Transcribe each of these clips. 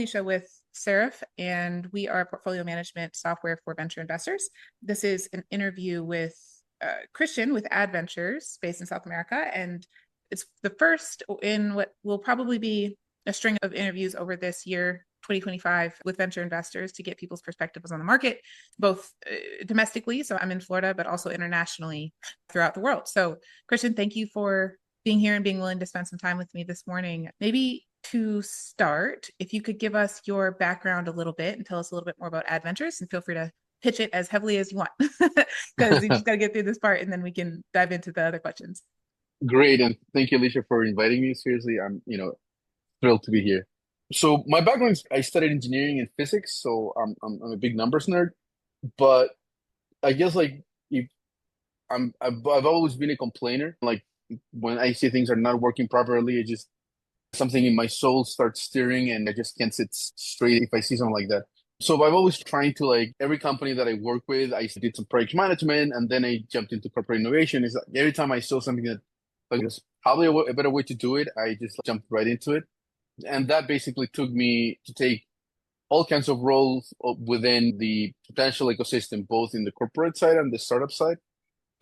Alicia with Seraph, and we are a portfolio management software for venture investors. This is an interview with Cristian with AddVentures based in South America, and it's the first in what will probably be a string of interviews over this year, 2025, with venture investors to get people's perspectives on the market, both domestically, so I'm in Florida, but also internationally throughout the world. So, Cristian, thank you for being here and being willing to spend some time with me this morning. Maybe to start, if you could give us your background a little bit and tell us a little bit more about AddVentures, and feel free to pitch it as heavily as you want, because you just got to get through this part and then we can dive into the other questions. Great, and thank you, Alicia, for inviting me. Seriously, I'm, thrilled to be here. So my background is I studied engineering and physics, so I'm a big numbers nerd. But I guess if I've always been a complainer. Like when I see things are not working properly, it just something in my soul starts stirring, and I just can't sit straight if I see something like that. So I've always trying to every company that I work with, I did some project management, and then I jumped into corporate innovation. Is every time I saw something that there's probably a better way to do it, I just jumped right into it. And that basically took me to take all kinds of roles within the potential ecosystem, both in the corporate side and the startup side.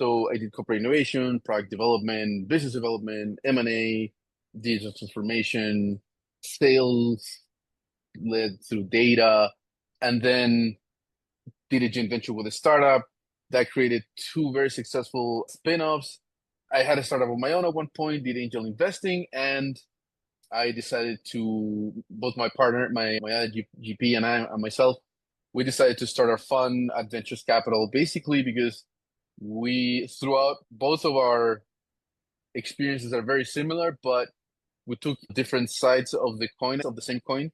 So I did corporate innovation, product development, business development, M&A, digital transformation, sales led through data, and then did a joint venture with a startup that created two very successful spin-offs. I had a startup of my own at one point, did angel investing, and I decided to, both my partner, my other GP, and I and myself, we decided to start our fund AddVentures Capital, basically because we, throughout both of our experiences are very similar, but we took different sides of the coin, of the same coin.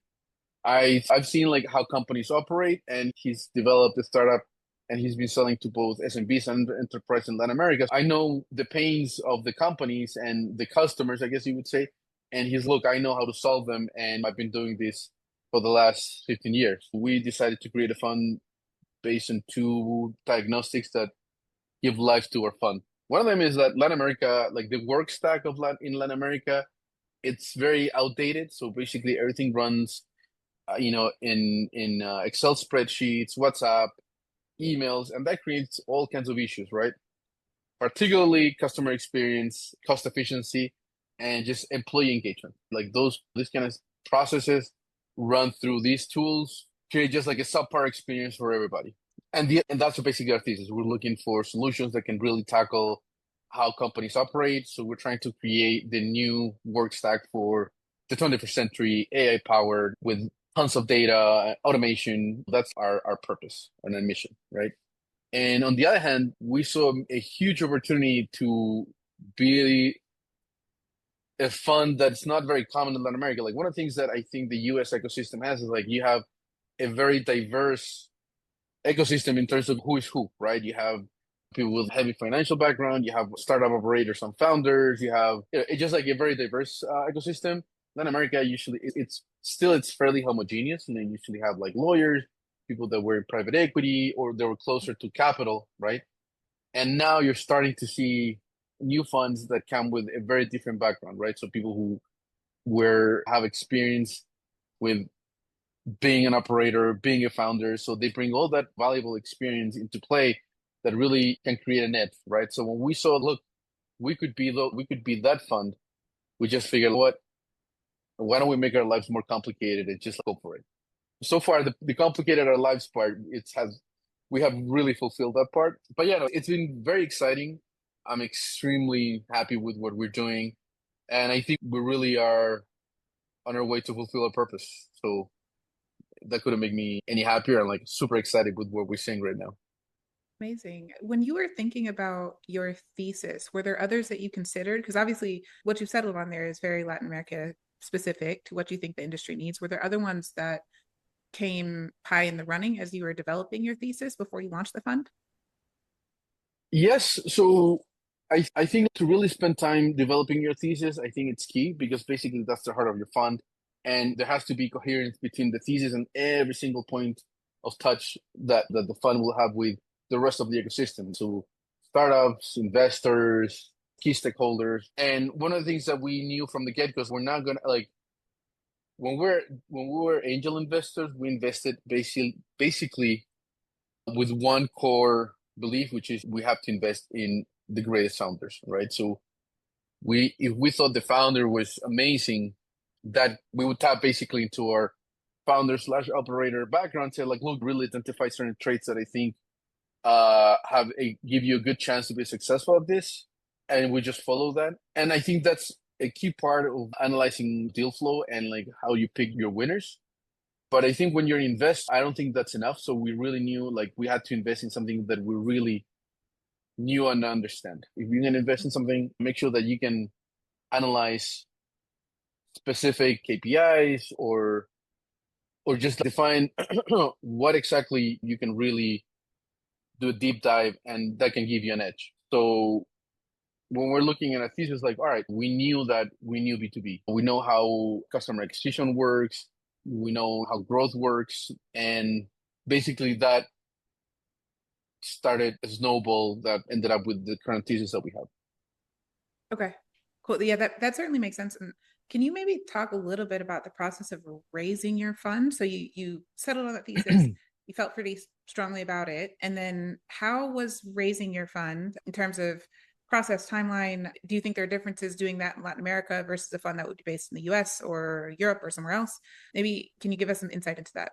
I've seen how companies operate, and he's developed a startup and he's been selling to both SMBs and enterprise in Latin America. I know the pains of the companies and the customers, I guess you would say. And he's, look, I know how to solve them, and I've been doing this for the last 15 years. We decided to create a fund based on two diagnostics that give life to our fund. One of them is that Latin America, like the work stack in Latin America, it's very outdated. So basically everything runs, in Excel spreadsheets, WhatsApp, emails, and that creates all kinds of issues, right? Particularly customer experience, cost efficiency, and just employee engagement. Like these kind of processes run through these tools, create just like a subpar experience for everybody. And that's basically our thesis. We're looking for solutions that can really tackle how companies operate. So we're trying to create the new work stack for the 21st century, AI powered with tons of data, automation. That's our purpose and our mission, right? And on the other hand, we saw a huge opportunity to be a fund that's not very common in Latin America. Like one of the things that I think the US ecosystem has is you have a very diverse ecosystem in terms of who is who, right? You have people with heavy financial background, you have startup operators, some founders, you have, it's just like a very diverse ecosystem. Latin America, usually it's fairly homogeneous, and they usually have lawyers, people that were in private equity, or they were closer to capital, right? And now you're starting to see new funds that come with a very different background, right? So people who have experience with being an operator, being a founder. So they bring all that valuable experience into play that really can create a net, right? So when we saw, look, we could be that fund, we just figured, why don't we make our lives more complicated and just go for it? So far, the complicated our lives part, we have really fulfilled that part. But yeah, no, it's been very exciting. I'm extremely happy with what we're doing. And I think we really are on our way to fulfill our purpose. So that couldn't make me any happier. I'm super excited with what we're seeing right now. Amazing. When you were thinking about your thesis, were there others that you considered? Because obviously what you've settled on there is very Latin America specific to what you think the industry needs. Were there other ones that came high in the running as you were developing your thesis before you launched the fund? Yes. So I think to really spend time developing your thesis, I think it's key, because basically that's the heart of your fund. And there has to be coherence between the thesis and every single point of touch that the fund will have with the rest of the ecosystem. So startups, investors, key stakeholders. And one of the things that we knew from the get-go is we're not going to when we were angel investors, we invested basically with one core belief, which is we have to invest in the greatest founders, right? So we if we thought the founder was amazing, that we would tap basically into our founder slash operator background, say like, look, really identify certain traits that I think give you a good chance to be successful at this, and we just follow that. And I think that's a key part of analyzing deal flow and like how you pick your winners. But I think when you're invest, I don't think that's enough. So we really knew like we had to invest in something that we really knew and understand. If you're gonna invest in something, make sure that you can analyze specific KPIs or just define what exactly you can really do a deep dive and that can give you an edge. So when we're looking at a thesis, like, all right, we knew B2B. We know how customer acquisition works. We know how growth works. And basically that started a snowball that ended up with the current thesis that we have. Okay, cool. Yeah, that certainly makes sense. And can you maybe talk a little bit about the process of raising your fund? So you settled on that thesis, you felt pretty strongly about it, and then how was raising your fund in terms of process timeline? Do you think there are differences doing that in Latin America versus a fund that would be based in the US or Europe or somewhere else? Maybe can you give us some insight into that?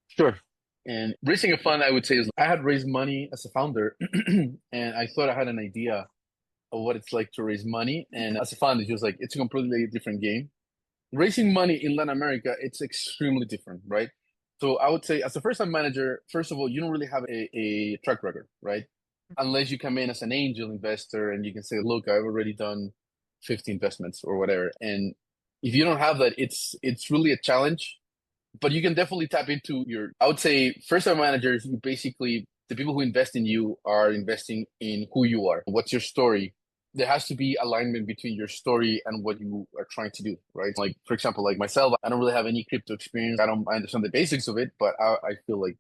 Sure. And raising a fund, I would say, is I had raised money as a founder, and I thought I had an idea of what it's like to raise money. And as a founder, it's just like it's a completely different game. Raising money in Latin America, it's extremely different, right? So I would say, as a first-time manager, first of all, you don't really have a track record, right? Unless you come in as an angel investor and you can say, look, I've already done 50 investments or whatever. And if you don't have that, it's really a challenge. But you can definitely tap into your, I would say, first-time managers, you basically, the people who invest in you are investing in who you are. What's your story? There has to be alignment between your story and what you are trying to do, right? Like, for example, like myself, I don't really have any crypto experience. I understand the basics of it, but I feel like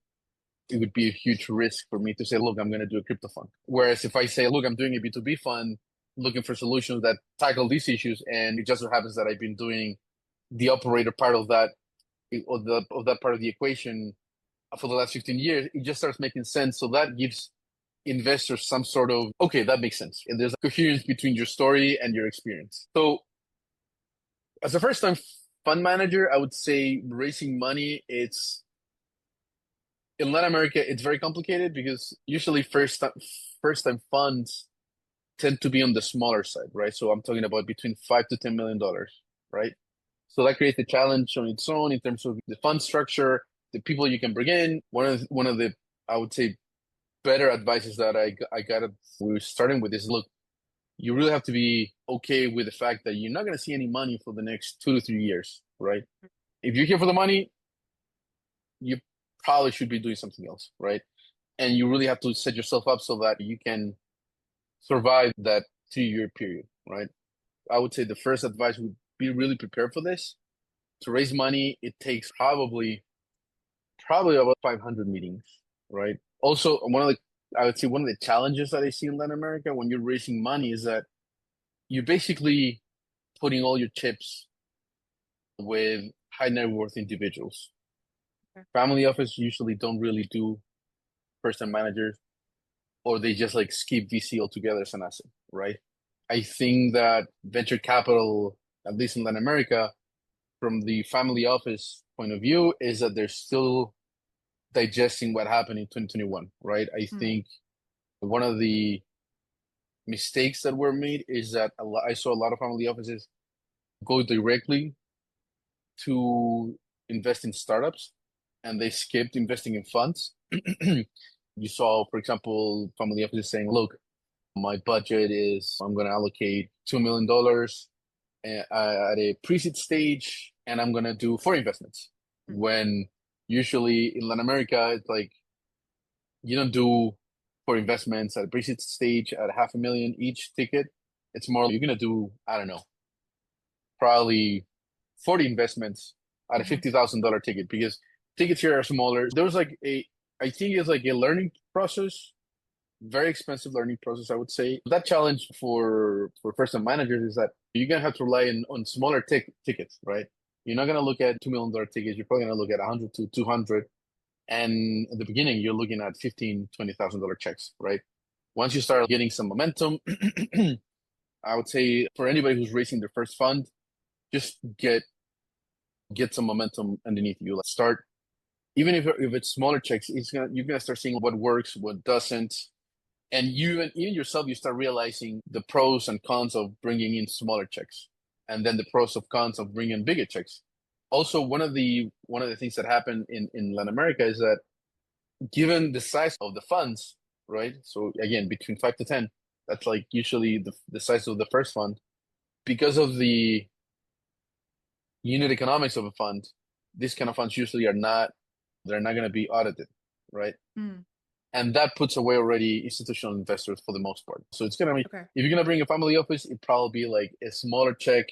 it would be a huge risk for me to say, look, I'm going to do a crypto fund. Whereas if I say, look, I'm doing a B2B fund, looking for solutions that tackle these issues, and it just so happens that I've been doing the operator part of that part of the equation for the last 15 years, it just starts making sense. So that gives investors some sort of, okay, that makes sense. And there's a coherence between your story and your experience. So as a first time fund manager, I would say raising money, it's in Latin America, it's very complicated because usually first time funds tend to be on the smaller side, right? So I'm talking about between $5 to $10 million, right? So that creates a challenge on its own in terms of the fund structure, the people you can bring in. One of the I would say better advices that I got we were starting with is, look, you really have to be okay with the fact that you're not going to see any money for the next 2 to 3 years, right? If you're here for the money, you probably should be doing something else, right? And you really have to set yourself up so that you can survive that 2 year period, right? I would say the first advice would be really prepared for this. To raise money, it takes probably about 500 meetings, right? Also, I would say one of the challenges that I see in Latin America when you're raising money is that you're basically putting all your chips with high net worth individuals. Okay. Family office usually don't really do first time managers, or they just like skip VC altogether as an asset, right? I think that venture capital, at least in Latin America, from the family office point of view, is that they're still digesting what happened in 2021, right? I Mm. think one of the mistakes that were made is that I saw a lot of family offices go directly to invest in startups and they skipped investing in funds. You saw, for example, family offices saying, look, my budget is I'm going to allocate $2 million at a pre-seed stage and I'm going to do four investments. Mm. When usually in Latin America, it's like you don't do four investments at a pre-seed stage at 500,000 each ticket. It's more you're going to do, I don't know, probably 40 investments at a Mhm. $50,000 ticket because tickets here are smaller. There was like I think it's like a learning process, very expensive learning process, I would say. That challenge for first time managers is that you're gonna have to rely on smaller tickets, right? You're not going to look at $2 million tickets. You're probably going to look at 100 to 200. And at the beginning, you're looking at 15, $20,000 checks, right? Once you start getting some momentum, I would say for anybody who's raising their first fund, just get some momentum underneath you. Let's start, even if it's smaller checks, you're gonna start seeing what works, what doesn't, and even yourself, you start realizing the pros and cons of bringing in smaller checks, and then the pros of cons of bringing in bigger checks. Also, one of the things that happen in Latin America is that given the size of the funds, right? So again, between 5 to 10, that's like usually the size of the first fund. Because of the unit economics of a fund, these kind of funds usually they're not going to be audited, right? Mm, And that puts away already institutional investors for the most part. So it's going to be, okay. if you're going to bring a family office, it probably be like a smaller check.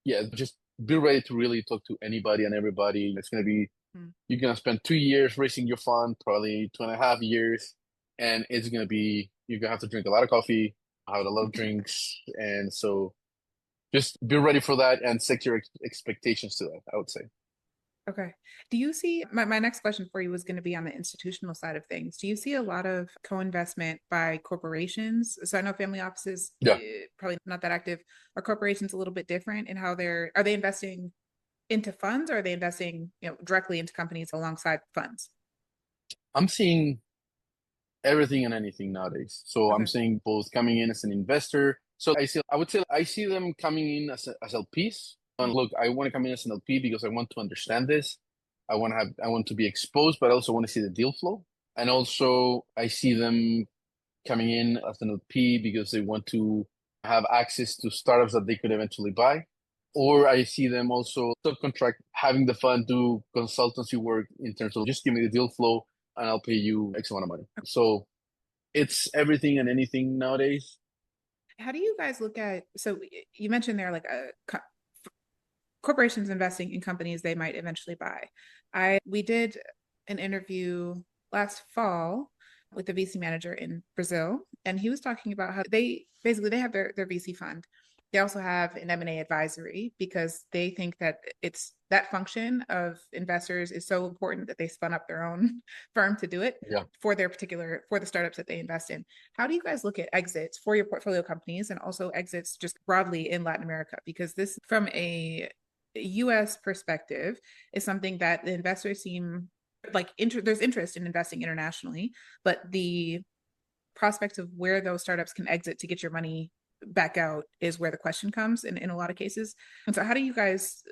Yeah, just be ready to really talk to anybody and everybody. It's going to be, Mm, you're going to spend 2 years raising your fund, probably 2.5 years. And it's going to be, you're going to have to drink a lot of coffee, have a lot of drinks. And so just be ready for that and set your expectations to that, I would say. okay. Do you see my next question for you was going to be on the institutional side of things. Do you see a lot of co-investment by corporations? So I know family offices Yeah. probably not that active. Are corporations a little bit different in how are they investing into funds, or are they investing, directly into companies alongside funds? I'm seeing everything and anything nowadays. So I'm Okay. seeing both coming in as an investor. So I would say I see them coming in as LPs. And Mm, look, I want to come in as an LP because I want to understand this. I want to be exposed, but I also want to see the deal flow. And also I see them coming in as an LP because they want to have access to startups that they could eventually buy. Or I see them also subcontract, having the fund do consultancy work in terms of just give me the deal flow and I'll pay you X amount of money. So it's everything and anything nowadays. how do you guys look at, so you mentioned there like corporations investing in companies they might eventually buy. We did an interview last fall with the VC manager in Brazil, and he was talking about how they have their VC fund. They also have an M&A advisory because they think that it's that function of investors is so important that they spun up their own firm to do it Yeah. for the startups that they invest in. How do you guys look at exits for your portfolio companies and also exits just broadly in Latin America? Because this, from a US perspective, is something that the investors seem like there's interest in investing internationally, but the prospects of where those startups can exit to get your money back out is where the question comes in a lot of cases. And so how do you guys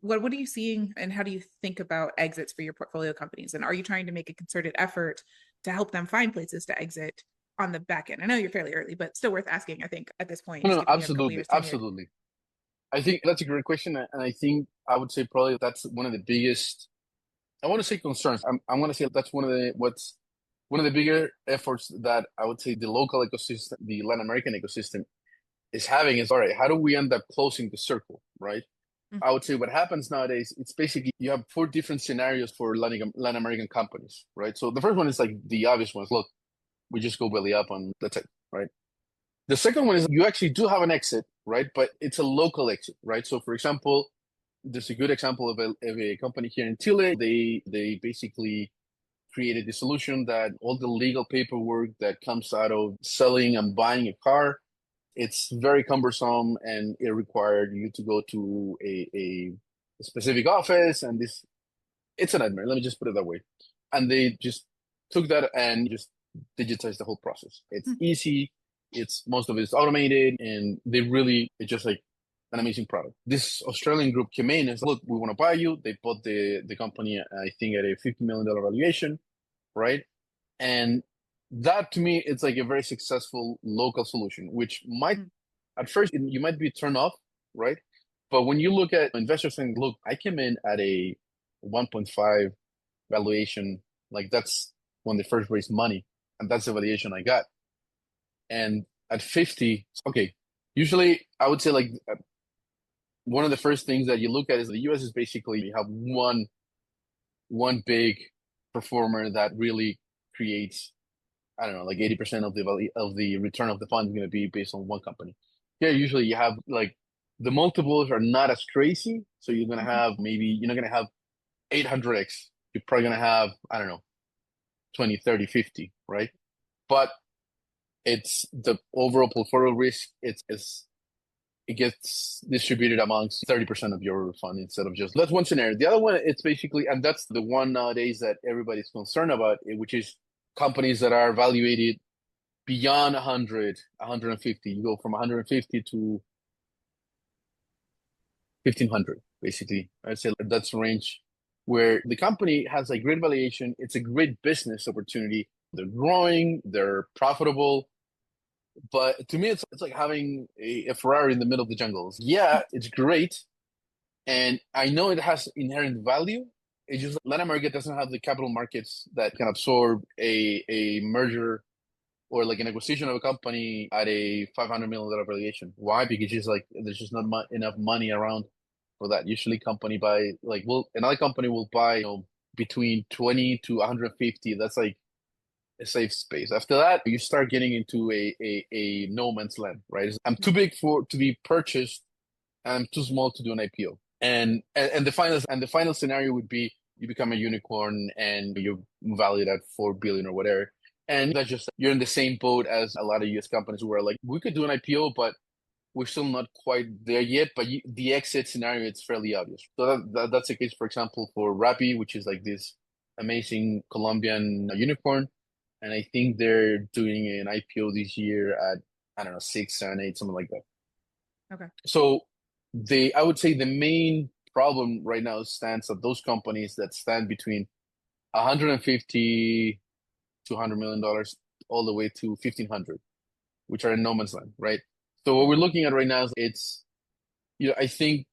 what are you seeing, and how do you think about exits for your portfolio companies? And are you trying to make a concerted effort to help them find places to exit on the back end? I know you're fairly early, but still worth asking, I think, at this point, No, just no, given you have a couple absolutely. years tenured. Absolutely. I think that's a great question. And I think I would say probably that's one of the biggest, I want to say concerns. I'm going to say that's one of the bigger efforts that I would say the local ecosystem, the Latin American ecosystem is having is, all right, how do we end up closing the circle, right? Mm, I would say what happens nowadays, it's basically you have four different scenarios for Latin American companies, right? So the first one is like the obvious ones. Look, we just go belly up and that's it, right? The second one is you actually do have an exit, right? But it's a local exit, right? So for example, there's a good example of a company here in Chile. They basically created the solution that all the legal paperwork that comes out of selling and buying a car, it's very cumbersome and it required you to go to a specific office and this it's a nightmare. Let me just put it that way. And they just took that and just digitized the whole process. It's mm, easy. It's most of it is automated, and they really it's just like an amazing product. This Australian group came in and said, "Look, we want to buy you." They bought the company, I think, at a $50 million valuation, right? And that to me, it's like a very successful local solution, which might mm, at first you might be turned off, right? But when you look at investors saying, "Look, I came in at a 1.5 valuation. Like that's when they first raised money, and that's the valuation I got. And at 50, okay, usually I would say like one of the first things that you look at is the US is basically you have one big performer that really creates, I don't know, like 80% of the value of the return of the fund is going to be based on one company. Here, usually you have like the multiples are not as crazy. So you're gonna Mhm. have maybe you're not gonna have 800x. You're probably gonna have, I don't know, 20, 30, 50, right? But it's the overall portfolio risk. It gets distributed amongst 30% of your fund instead of just that's one scenario. The other one, it's basically, and that's the one nowadays that everybody's concerned about, which is companies that are valuated beyond 100, 150. You go from 150 to 1500, basically. I'd say that's a range where the company has a great valuation. It's a great business opportunity. They're growing, they're profitable. But to me, it's like having a Ferrari in the middle of the jungles. Yeah, it's great. And I know it has inherent value. It's just Latin America doesn't have the capital markets that can absorb a merger or like an acquisition of a company at a $500 million valuation. Why? Because it's just like there's just not enough money around for that. Usually, company buy like will another company will buy between 20 to 150. That's like a safe space. After that, you start getting into a no man's land, right? I'm too big for to be purchased, and I'm too small to do an IPO. And the final scenario would be you become a unicorn and you're valued at 4 billion or whatever. And that's just you're in the same boat as a lot of US companies where like we could do an IPO, but we're still not quite there yet. But the exit scenario it's fairly obvious. So that's the case, for example, for Rappi, which is like this amazing Colombian unicorn, and I think they're doing an IPO this year at I don't know 6, 7, 8, something like that. Okay. So I would say the main problem right now stands at those companies that stand between 150 to $100 million all the way to 1500, which are in no man's land, right? So what we're Mhm. looking at right now is I think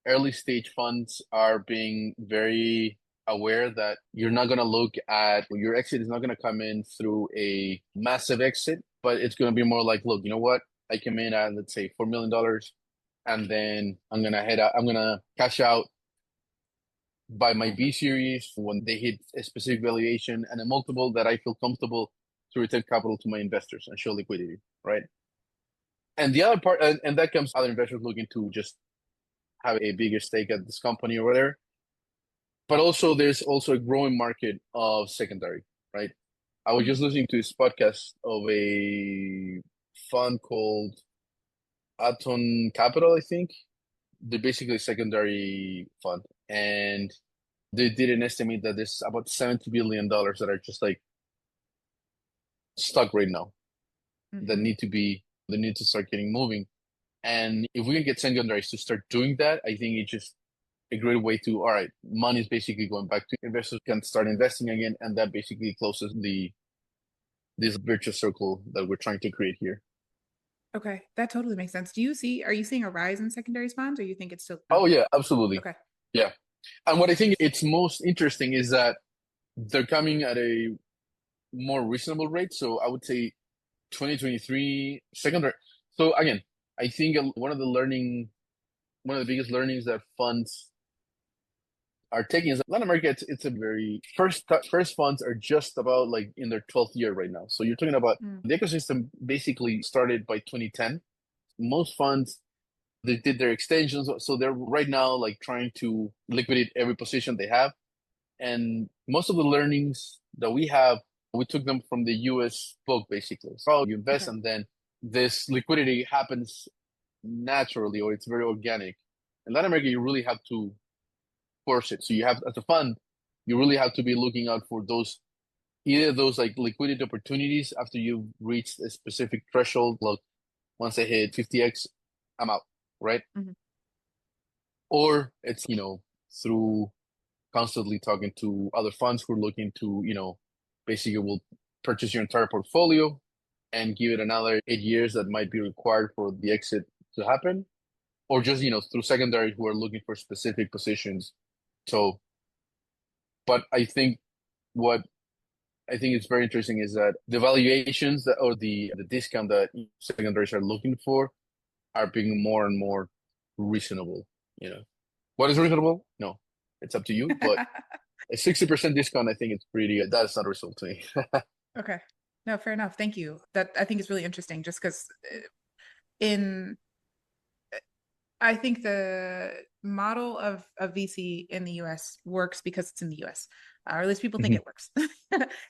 early stage funds are being very aware that you're not going to look at your exit is not going to come in through a massive exit, but it's going to be more like, look, you know what? I came in at, let's say, $4 million, and then I'm going to cash out by my B series when they hit a specific valuation and a multiple that I feel comfortable to return capital to my investors and show liquidity, right? And the other part, and that comes other investors looking to just have a bigger stake at this company or whatever. But also, there's also a growing market of secondary, right? I was Mhm. just listening to this podcast of a fund called Aton Capital, I think. They're basically a secondary fund. And they did an estimate that there's about $70 billion that are just like stuck right now that Mhm. they need to start getting moving. And if we can get secondaries to start doing that, I think it's just a great way to, all right, money is basically going back to investors can start investing again, and that basically closes the this virtuous circle that we're trying to create here. Okay, that totally makes sense. Are you seeing a rise in secondary bonds, or you think it's still Oh yeah, absolutely. okay? Yeah. And what I think it's most interesting is that they're coming at a more reasonable rate. So I would say 2023 secondary. So again, I think one of the biggest learnings that funds are taking is Latin America. It's a very first funds are just about like in their 12th year right now. So you're talking about Mm. the ecosystem basically started by 2010. Most funds they did their extensions, so they're right now like trying to liquidate every position they have. And most of the learnings that we took them from the US book basically. So you invest Okay. and then this liquidity happens naturally or it's very organic. In Latin America, you really have to force it. So you have, as a fund, you really have to be looking out for either those like liquidity opportunities after you've reached a specific threshold. Look, once I hit 50x, I'm out, right? Mhm. Or it's, through constantly talking to other funds who are looking to, basically will purchase your entire portfolio and give it another 8 years that might be required for the exit to happen. Or just, through secondary who are looking for specific positions. So, but what I think is very interesting is that the valuations that or the discount that secondaries are looking for are being more and more reasonable. You know, what is reasonable? No, it's up to you. But a 60% discount, I think it's pretty. That's not reasonable to me. Okay. No, fair enough. Thank you. That I think is really interesting just because in I think the model of VC in the US works because it's in the US, or at least people think Mhm. it works.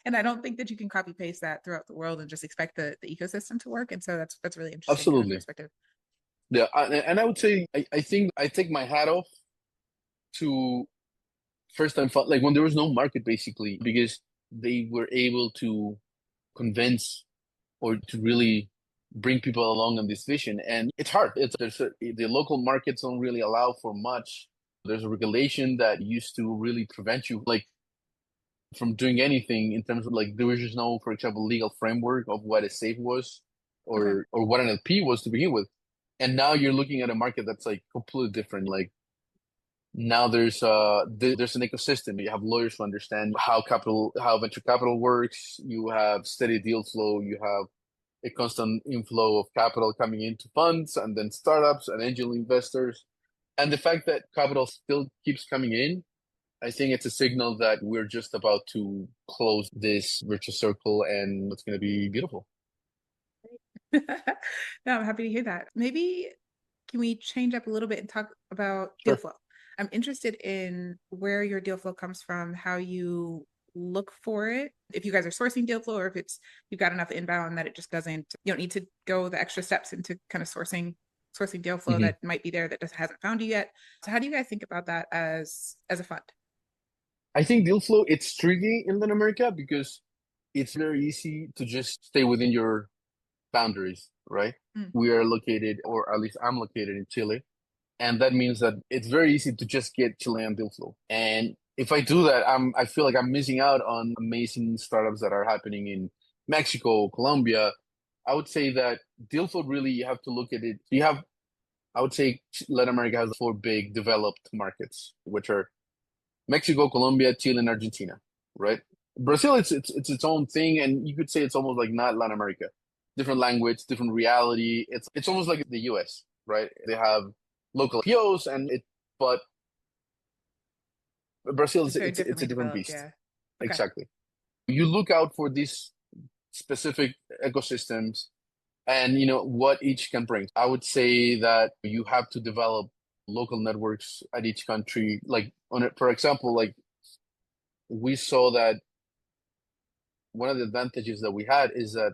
And I don't think that you can copy paste that throughout the world and just expect the ecosystem to work. And so that's really interesting to have that Absolutely. perspective. Yeah, and I would say I think I take my hat off to first time fun, like when there was no market basically, because they were able to convince or to really bring people along on this vision. And it's hard. The local markets don't really allow for much. There's a regulation that used to really prevent you like from doing anything in terms of like there was just no, for example, legal framework of what a safe was Okay. or what an LP was to begin with. And now you're looking at a market that's like completely different. Like now there's an ecosystem. You have lawyers who understand how venture capital works. You have steady deal flow. You have a constant inflow of capital coming into funds and then startups and angel investors. And the fact that capital still keeps coming in, I think it's a signal that we're just about to close this virtuous circle and it's going to be beautiful. No, I'm happy to hear that. Maybe can we change up a little bit and talk about deal Sure. flow? I'm interested in where your deal flow comes from, how you look for it, if you guys are sourcing deal flow or if it's you've got enough inbound that it just doesn't, you don't need to go the extra steps into kind of sourcing deal flow Mhm. that might be there that just hasn't found you yet. So how do you guys think about that as a fund? I think deal flow, it's tricky in Latin America because it's very easy to just stay within your boundaries, right? Mm, We are located, or at least I'm located in Chile. And that means that it's very easy to just get Chilean deal flow. And if I do that, I feel like I'm missing out on amazing startups that are happening in Mexico, Colombia. I would say that deal flow really you have to look at it. You have, I would say Latin America has four big developed markets, which are Mexico, Colombia, Chile, and Argentina, right? Brazil, it's its own thing, and you could say it's almost like not Latin America. Different language, different reality. It's almost like the US, right? They have local POs but Brazil is it's very it's a differently different developed, beast. yeah. Okay. Exactly. You look out for these specific ecosystems and you know what each can bring. I would say that you have to develop local networks at each country. Like on it, for example, like we saw that one of the advantages that we had is that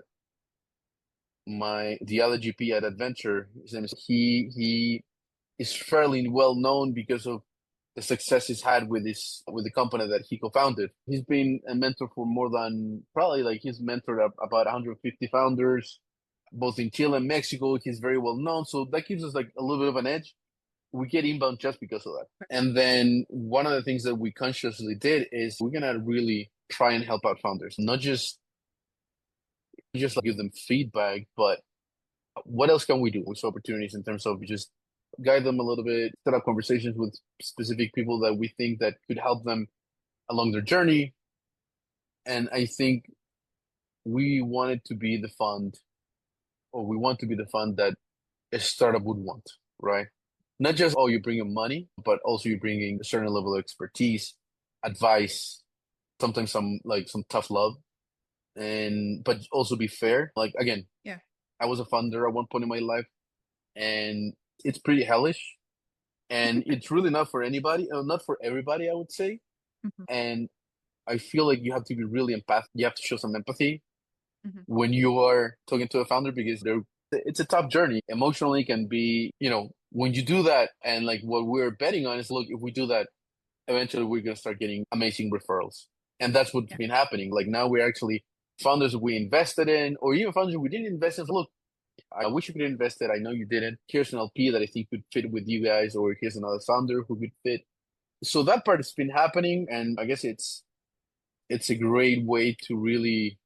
the other GP at Adventure, his name is he is fairly well known because of the success he's had with the company that he co-founded. He's been a mentor for more than probably like he's mentored about 150 founders, both in Chile and Mexico. He's very well known, so that gives us like a little bit of an edge. We get inbound just because of that. And then one of the things that we consciously did is we're gonna really try and help out founders, not just like give them feedback, but what else can we do with opportunities in terms of just guide them a little bit, set up conversations with specific people that we think that could help them along their journey. And I think we wanted to be the fund, or we want to be the fund that a startup would want, right? Not just, oh, you bring in money, but also you bring in a certain level of expertise, advice, sometimes some tough love, and but also be fair. Like again, Yeah. I was a funder at one point in my life, and it's pretty hellish, and it's really not for anybody, not for everybody, I would say. Hmm. And I feel like you have to be really empathic. You have to show some empathy Hmm. when you are talking to a founder because it's a tough journey. Emotionally can be, when you do that and like what we're betting on is look, if we do that, eventually we're going to start getting amazing referrals. And that's what's Yeah. been happening. Like now we're actually founders we invested in, or even founders we didn't invest in. Look, I wish you could invest it. I know you didn't. Here's an LP that I think could fit with you guys, or here's another founder who could fit. So that part has been happening, and I guess it's a great way to really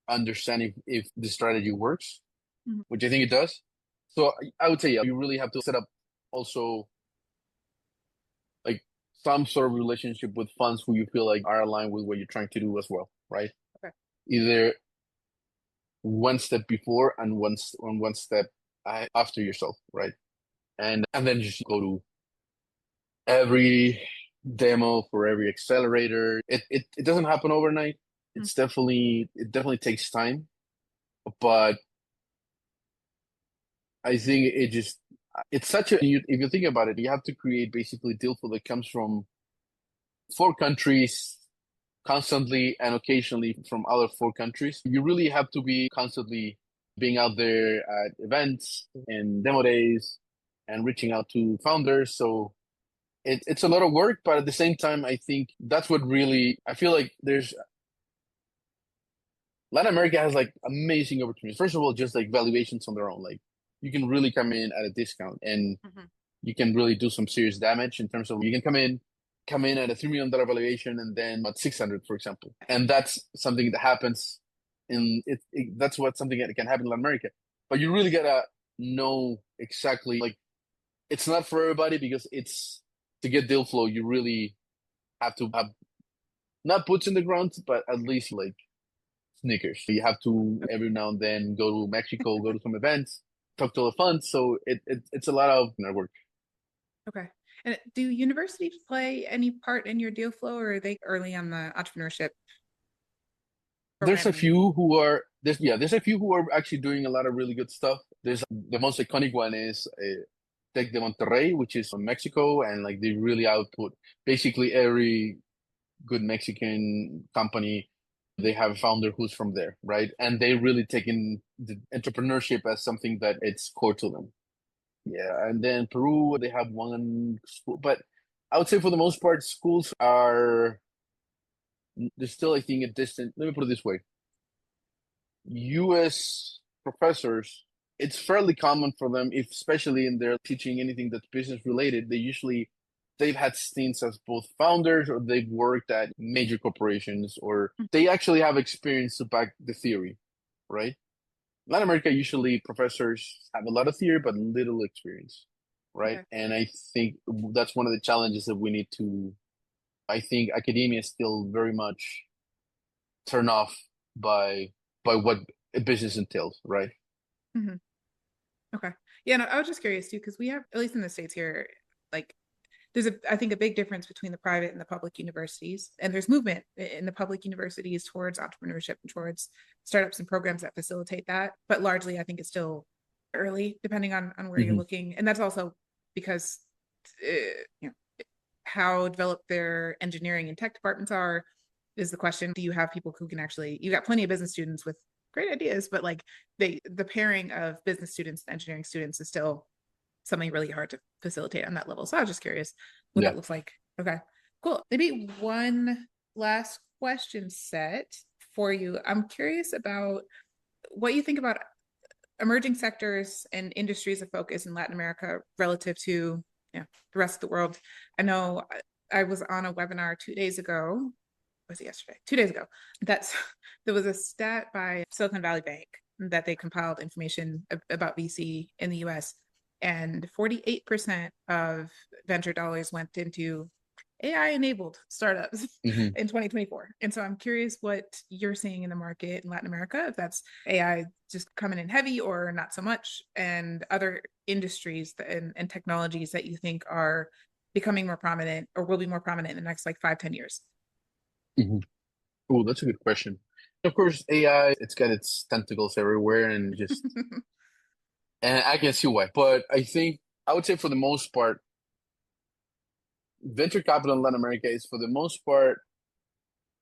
understand if the strategy works, Hmm. which I think it does. So I would say, yeah, you really have to set up also like some sort of relationship with funds who you feel like are aligned with what you're trying to do as well, right? Okay. Either one step before and one step after yourself, right? And then just go to every demo for every accelerator. It doesn't happen overnight. It definitely takes time, but I think it just it's such a, if you think about it, you have to create basically deal flow that comes from four countries constantly and occasionally from other four countries. You really have to be constantly being out there at events and demo days and reaching out to founders. So it's a lot of work, but at the same time, I think that's what really, I feel like there's Latin America has like amazing opportunities. First of all, just like valuations on their own. Like you can really come in at a discount and Mhm. you can really do some serious damage in terms of you can come in at a $3 million valuation and then at 600, for example. And that's something that happens that's what something that can happen in Latin America. But you really gotta know exactly like it's not for everybody because it's to get deal flow, you really have to have not boots in the ground, but at least like sneakers. You have to every now and then go to Mexico, go to some events, talk to the funds. So it's a lot of work. Okay. And do universities play any part in your deal flow, or are they early on the entrepreneurship There's a programming? few who are there's a few who are actually doing a lot of really good stuff. There's the most iconic one is Tech de Monterrey, which is from Mexico, and like they really output basically every good Mexican company. They have a founder who's from there, right? And they really taken the entrepreneurship as something that it's core to them. Yeah, and then Peru, they have one school, but I would say for the most part, schools are there's still, I think, a distant. Let me put it this way: U.S. professors, it's fairly common for them, if especially in their teaching anything that's business related, they've had stints as both founders or they've worked at major corporations or they actually have experience to back the theory, right? Latin America, usually professors have a lot of theory but little experience, right? Okay. And I think that's one of the challenges that we need to. I think academia is still very much turned off by what a business entails, right? Mhm. Okay. Yeah, no, I was just curious too, because we have, at least in the States here, like there's I think a big difference between the private and the public universities. And there's movement in the public universities towards entrepreneurship and towards startups and programs that facilitate that. But largely, I think it's still early, depending on where you're Hmm. looking. And that's also because, you know, how developed their engineering and tech departments are is the question. Do you have people who can actually, you got plenty of business students with great ideas, but like the pairing of business students and engineering students is still something really hard to facilitate on that level. So I was just curious what Yeah. that looks like. Okay, cool. Maybe one last question set for you. I'm curious about what you think about emerging sectors and industries of focus in Latin America relative to the rest of the world. I know I was on a webinar 2 days ago. Was it yesterday? 2 days ago. That's there was a stat by Silicon Valley Bank that they compiled information about VC in the US, and 48% of venture dollars went into AI enabled startups Hmm. in 2024. And so I'm curious what you're seeing in the market in Latin America, if that's AI just coming in heavy or not so much, and other industries and technologies that you think are becoming more prominent or will be more prominent in the next like 5, 10 years. Hmm. Oh, that's a good question. Of course, AI, it's got its tentacles everywhere and I can see why. But I think I would say for the most part, venture capital in Latin America is for the most part,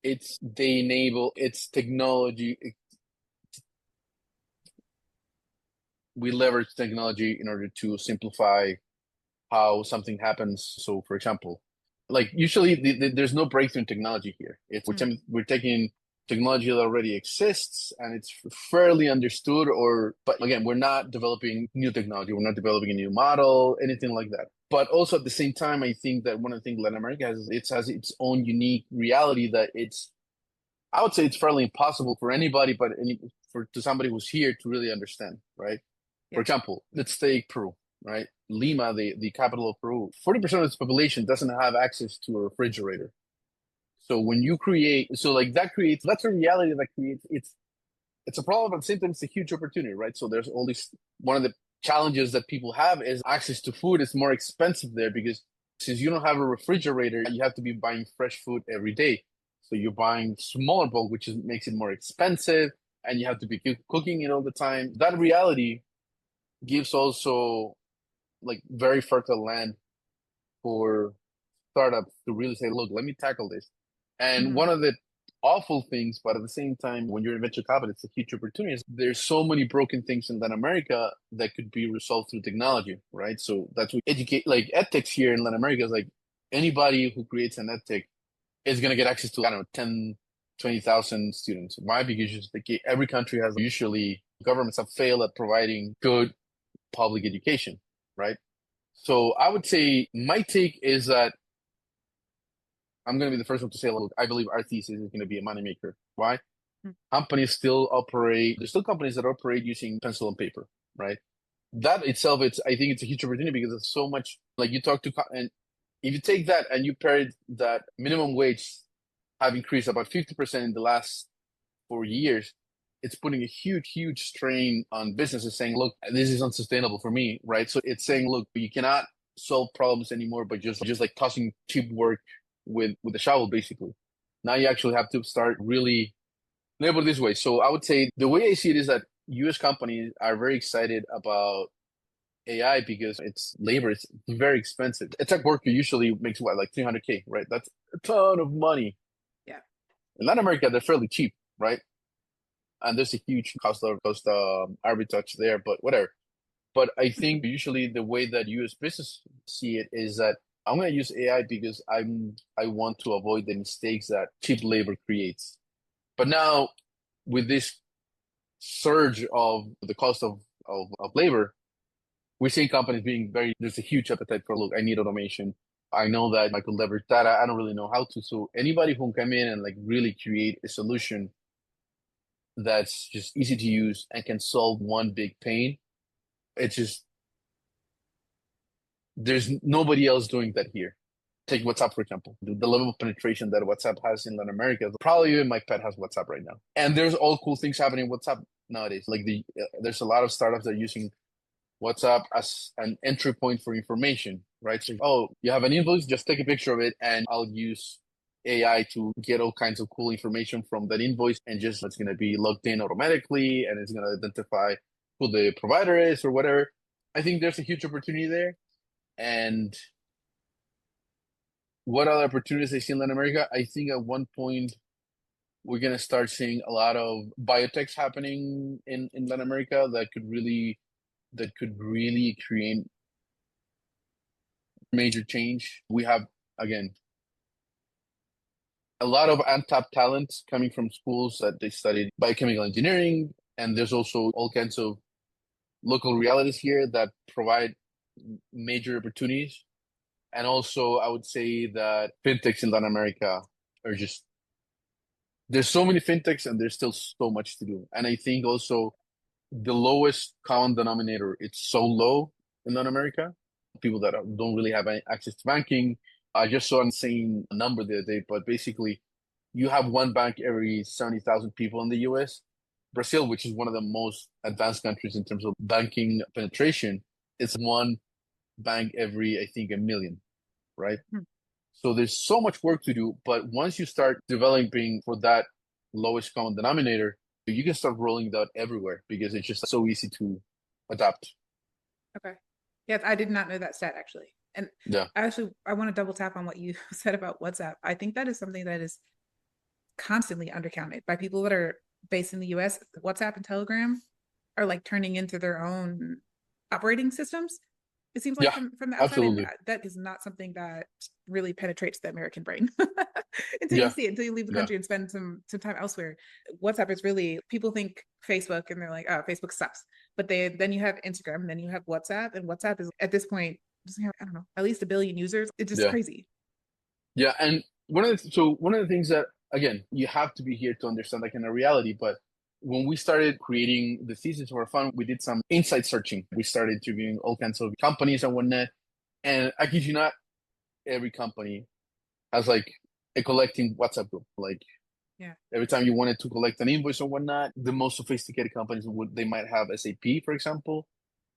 they enable its technology. We leverage technology in order to simplify how something happens. So, for example, like usually there's no breakthrough in technology here. Mm, We're taking technology that already exists and it's fairly understood. Or, but again, we're not developing new technology. We're not developing a new model, anything like that. But also at the same time, I think that one of the things Latin America has, it has its own unique reality that I would say it's fairly impossible for anybody, but for to somebody who's here to really understand, right? For yeah. example, let's take Peru, right? Lima, the capital of Peru, 40% of its population doesn't have access to a refrigerator. So when you create, so like that creates, that's a reality that creates, it's a problem, but at the same time, it's a huge opportunity, right? So there's all these, one of the challenges that people have is access to food is more expensive there because since you don't have a refrigerator, you have to be buying fresh food every day. So you're buying smaller bulk, makes it more expensive and you have to be cooking it all the time. That reality gives also like very fertile land for startups to really say, look, let me tackle this. And Hmm. one of the awful things, but at the same time, when you're in venture capital, it's a huge opportunity. There's so many broken things in Latin America that could be resolved through technology, right? So that's what educate, like edtechs here in Latin America is like anybody who creates an edtech is going to get access to, I don't know, 10, 20,000 students. Why? Because just like every country has usually governments have failed at providing good public education, right? So I would say my take is that I'm going to be the first one to say, look, I believe our thesis is going to be a moneymaker. Why? Companies still operate, there's still companies that operate using pencil and paper, right? That itself, I think it's a huge opportunity because it's so much like you talk to, and if you take that and you pair that minimum wage have increased about 50% in the last 4 years, it's putting a huge strain on businesses saying, look, this is unsustainable for me, right? So it's saying, look, you cannot solve problems anymore by just like tossing cheap work with a shovel, basically. Now you actually have to start really label it this way. So I would say the way I see it is that US companies are very excited about AI because it's labor, it's very expensive. A tech worker usually makes what, like 300K, right? That's a ton of money. Yeah. In Latin America, they're fairly cheap, right? And there's a huge cost arbitrage there, but whatever. But I think usually the way that US business see it is that I'm going to use AI because I want to avoid the mistakes that cheap labor creates. But now with this surge of the cost of labor, we're seeing companies being there's a huge appetite for, look, I need automation. I know that I could leverage data. I don't really know how to. So anybody who can come in and like really create a solution that's just easy to use and can solve one big pain, it's just, there's nobody else doing that here. Take WhatsApp, for example. The level of penetration that WhatsApp has in Latin America, probably even my pet has WhatsApp right now. And there's all cool things happening in WhatsApp nowadays. Like there's a lot of startups that are using WhatsApp as an entry point for information, right? So, oh, you have an invoice, just take a picture of it, and I'll use AI to get all kinds of cool information from that invoice, and just it's going to be logged in automatically, and it's going to identify who the provider is or whatever. I think there's a huge opportunity there. And what other opportunities I see in Latin America? I think at one point we're going to start seeing a lot of biotechs happening in Latin America that could really create major change. We have, again, a lot of untapped talent coming from schools that they studied biochemical engineering. And there's also all kinds of local realities here that provide major opportunities. And also, I would say that fintechs in Latin America are just, there's so many fintechs and there's still so much to do. And I think also the lowest common denominator, it's so low in Latin America. People that don't really have any access to banking. I just saw an insane number the other day, but basically, you have one bank every 70,000 people in the US. Brazil, which is one of the most advanced countries in terms of banking penetration, it's one bank every, I think, a million, right? Hmm. So there's so much work to do. But once you start developing for that lowest common denominator, you can start rolling that everywhere because it's just so easy to adapt. Okay. Yes, I did not know that stat actually. And Yeah. I want to double tap on what you said about WhatsApp. I think that is something that is constantly undercounted by people that are based in the US. WhatsApp and Telegram are like turning into their own operating systems. It seems like Yeah, from the outside, and absolutely. that is not something that really penetrates the American brain until you Yeah. see it, until you leave the Yeah. country and spend some time elsewhere. WhatsApp is really, people think Facebook and they're like, oh, Facebook sucks. But then you have Instagram, and then you have WhatsApp, and WhatsApp is at this point, I don't know, at least 1 billion users. It's just Yeah. crazy. Yeah. And one of the things that, again, you have to be here to understand that kind of reality. But when we started creating the thesis for fun, we did some insight searching. We started interviewing all kinds of companies and whatnot. And I kid you not, every company has like a collecting WhatsApp group. Like Yeah. every time you wanted to collect an invoice or whatnot, the most sophisticated companies they might have SAP, for example,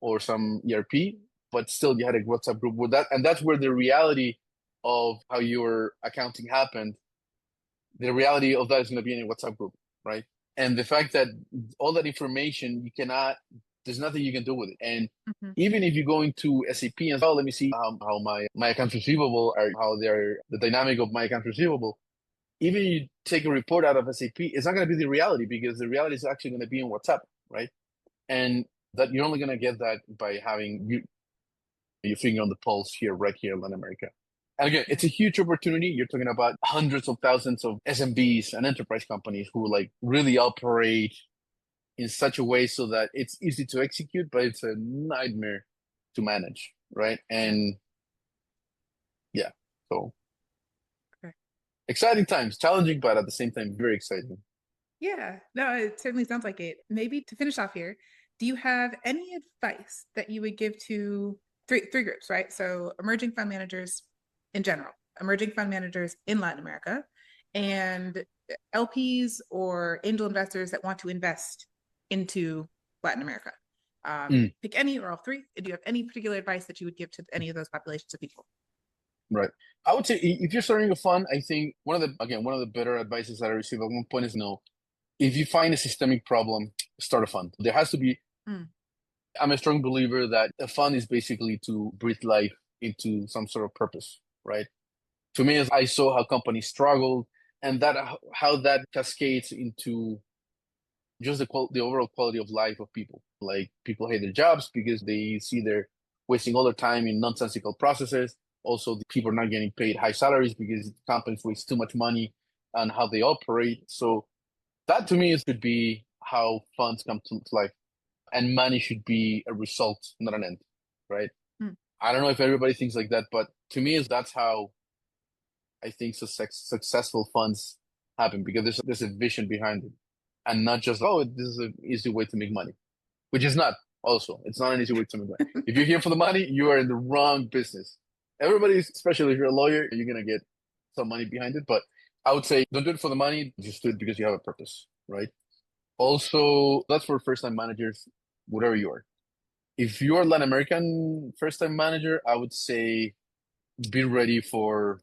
or some ERP, but still you had a WhatsApp group with that. And that's where the reality of how your accounting happened, the reality of that is going to be in a WhatsApp group, right? And the fact that all that information you cannot there's nothing you can do with it. And Hmm. even if you go into SAP and, oh, let me see how my accounts receivable are, how they're the dynamic of my accounts receivable. Even you take a report out of SAP, it's not going to be the reality because the reality is actually going to be in WhatsApp, right? And that you're only going to get that by having your finger on the pulse here, right here in Latin America. And again, Yeah. it's a huge opportunity. You're talking about hundreds of thousands of SMBs and enterprise companies who like really operate in such a way so that it's easy to execute, but it's a nightmare to manage, right? Yeah. And yeah, so Okay. exciting times, challenging, but at the same time, very exciting. Yeah. No, it certainly sounds like it. Maybe to finish off here, do you have any advice that you would give to three groups, right? So emerging fund managers in general, emerging fund managers in Latin America, and LPs or angel investors that want to invest into Latin America. Mm, Pick any or all three. Do you have any particular advice that you would give to any of those populations of people? right. I would say if you're starting a fund, I think one of the better advices that I received at one point is no, if you find a systemic problem, start a fund. There has to be, Mm, I'm a strong believer that a fund is basically to breathe life into some sort of purpose, right? To me, as I saw how companies struggled and that how that cascades into just the overall quality of life of people. Like people hate their jobs because they see they're wasting all their time in nonsensical processes. Also, the people are not getting paid high salaries because companies waste too much money on how they operate. So that to me is could be how funds come to life, and money should be a result, not an end, right? mm, I don't know if everybody thinks like that, but to me, is that's how I think successful funds happen because there's a vision behind it, and not just oh this is an easy way to make money, which is not. Also, it's not an easy way to make money. If you're here for the money, you are in the wrong business. Everybody, especially if you're a lawyer, you're gonna get some money behind it. But I would say don't do it for the money. Just do it because you have a purpose, right? Also, that's for first time managers, whatever you are. If you're Latin American first time manager, I would say be ready for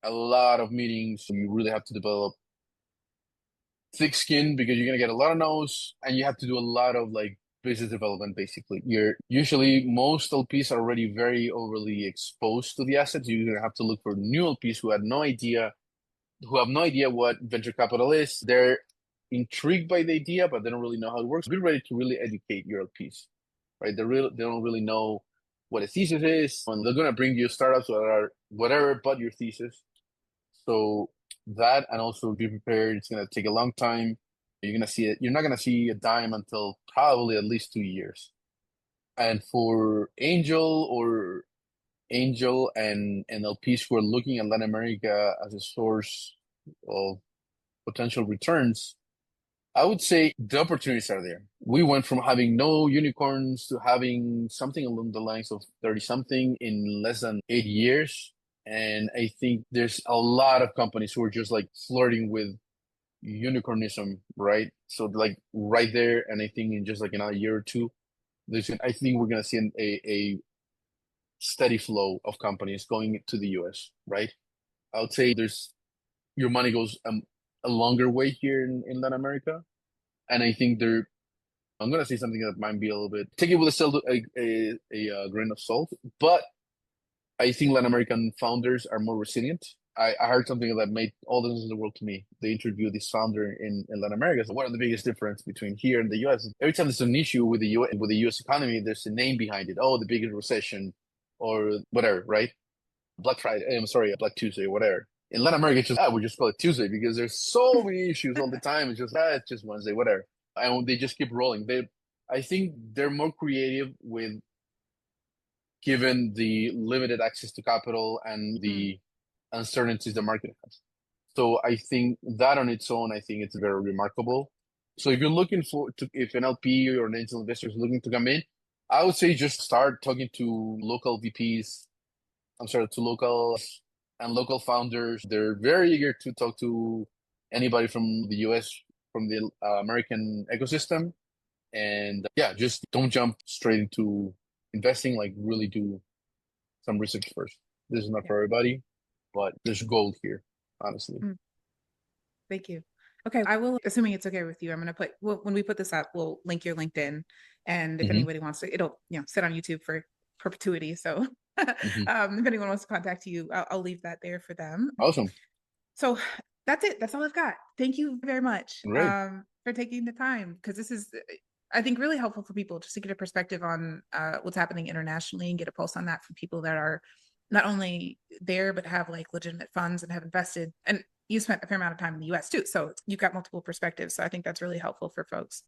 a lot of meetings. You really have to develop thick skin because you're gonna get a lot of no's and you have to do a lot of like business development basically. You're usually most LPs are already very overly exposed to the assets. You're gonna have to look for new LPs who have no idea what venture capital is. They're intrigued by the idea, but they don't really know how it works. Be ready to really educate your LPs, right? They don't really know what a thesis is. And they're gonna bring you startups that are whatever but your thesis. So that and also be prepared. It's gonna take a long time. You're gonna see it. You're not gonna see a dime until probably at least 2 years. And for Angel and LPs who are looking at Latin America as a source of potential returns, I would say the opportunities are there. We went from having no unicorns to having something along the lines of 30 something in less than 8 years. And I think there's a lot of companies who are just like flirting with unicornism, right? So like right there. And I think in just like another year or two, I think we're going to see a steady flow of companies going to the US, right? I would say there's your money goes a longer way here in Latin America. And I think I'm gonna say something that might be a little bit take it with a grain of salt, but I think Latin American founders are more resilient. I heard something that made all the sense in the world to me. They interviewed this founder in Latin America. So what are the biggest difference between here and the US? Every time there's an issue with the US economy, there's a name behind it. Oh, the biggest recession or whatever, right? Black Friday, I'm sorry, Black Tuesday, whatever. In Latin America, it's just we just call it Tuesday because there's so many issues all the time. It's just Wednesday, whatever, and they just keep rolling. I think they're more creative with given the limited access to capital and mm, the uncertainties the market has. So I think that on its own, I think it's very remarkable. So if you're looking if an LP or an angel investor is looking to come in, I would say just start talking to local VPs. I'm sorry, to local and local founders. They're very eager to talk to anybody from the US, from the American ecosystem. And yeah, just don't jump straight into investing. Like really do some research first. This is not yeah. for everybody, but there's gold here, honestly. Mm, thank you. Okay, I will, assuming it's okay with you, I'm going to put, well, when we put this up, we'll link your LinkedIn. And if Hmm. anybody wants to, it'll, sit on YouTube for perpetuity. So Hmm. if anyone wants to contact you, I'll leave that there for them. Awesome. So that's it. That's all I've got. Thank you very much Great. for taking the time because this is, I think, really helpful for people just to get a perspective on what's happening internationally and get a pulse on that from people that are not only there but have like legitimate funds and have invested. And you spent a fair amount of time in the U.S. too, so you've got multiple perspectives. So I think that's really helpful for folks.